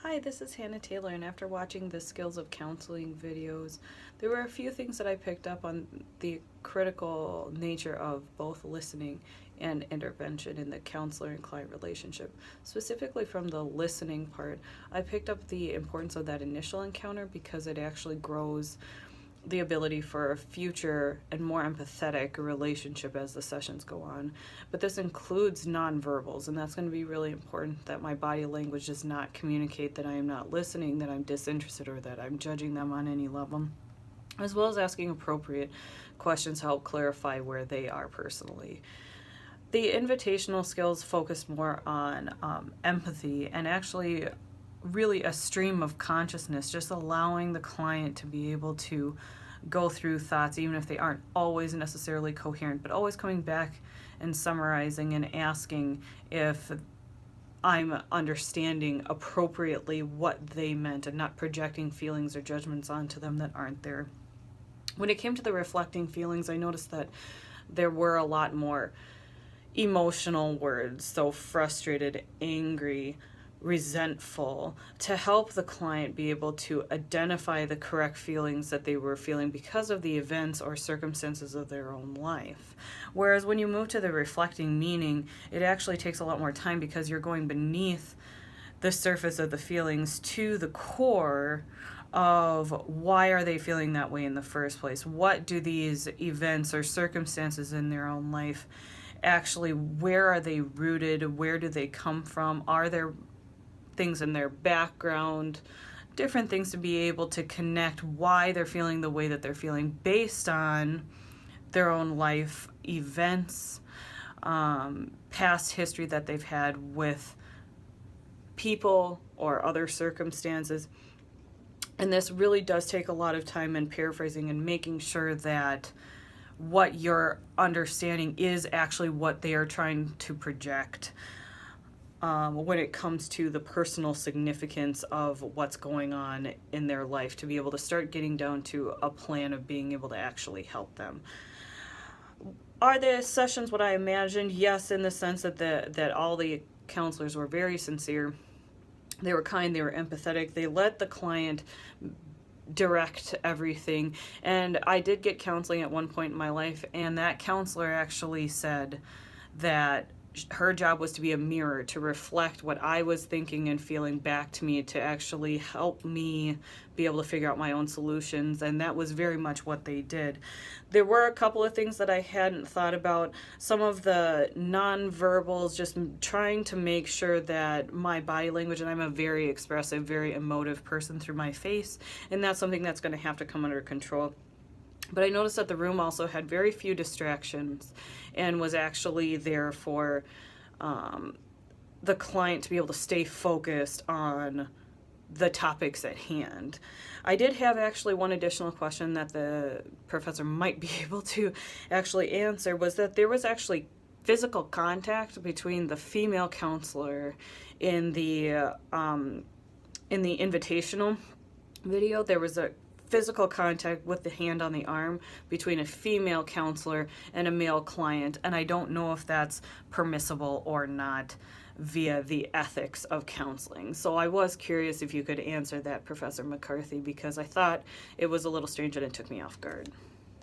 Hi, this is Hannah Taylor, and after watching the Skills of Counseling videos, there were a few things that I picked up on the critical nature of both listening and intervention in the counselor and client relationship. Specifically from the listening part, I picked up the importance of that initial encounter because it actually grows the ability for a future and more empathetic relationship as the sessions go on. But this includes nonverbals, and that's going to be really important, that my body language does not communicate that I am not listening, that I'm disinterested, or that I'm judging them on any level, as well as asking appropriate questions to help clarify where they are personally. The invitational skills focus more on empathy and actually really a stream of consciousness, just allowing the client to be able to go through thoughts, even if they aren't always necessarily coherent, but always coming back and summarizing and asking if I'm understanding appropriately what they meant and not projecting feelings or judgments onto them that aren't there. When it came to the reflecting feelings, I noticed that there were a lot more emotional words, so frustrated, angry, resentful, to help the client be able to identify the correct feelings that they were feeling because of the events or circumstances of their own life. Whereas when you move to the reflecting meaning, it actually takes a lot more time because you're going beneath the surface of the feelings to the core of why are they feeling that way in the first place? What do these events or circumstances in their own life actually, where are they rooted? Where do they come from? Are there things in their background, different things to be able to connect why they're feeling the way that they're feeling based on their own life events, past history that they've had with people or other circumstances. And this really does take a lot of time and paraphrasing and making sure that what you're understanding is actually what they are trying to project when it comes to the personal significance of what's going on in their life, to be able to start getting down to a plan of being able to actually help them. Are the sessions what I imagined? Yes, in the sense that that all the counselors were very sincere. They were kind, they were empathetic, they let the client direct everything. And I did get counseling at one point in my life, and that counselor actually said that her job was to be a mirror, to reflect what I was thinking and feeling back to me, to actually help me be able to figure out my own solutions. And that was very much what they did. There were a couple of things that I hadn't thought about. Some of the nonverbals, just trying to make sure that my body language, and I'm a very expressive, very emotive person through my face, and that's something that's going to have to come under control. But I noticed that the room also had very few distractions and was actually there for the client to be able to stay focused on the topics at hand. I did have actually one additional question that the professor might be able to actually answer, was that there was actually physical contact between the female counselor in the invitational video. There was a physical contact with the hand on the arm between a female counselor and a male client, and I don't know if that's permissible or not via the ethics of counseling. So I was curious if you could answer that, Professor McCarthy, because I thought it was a little strange and it took me off guard.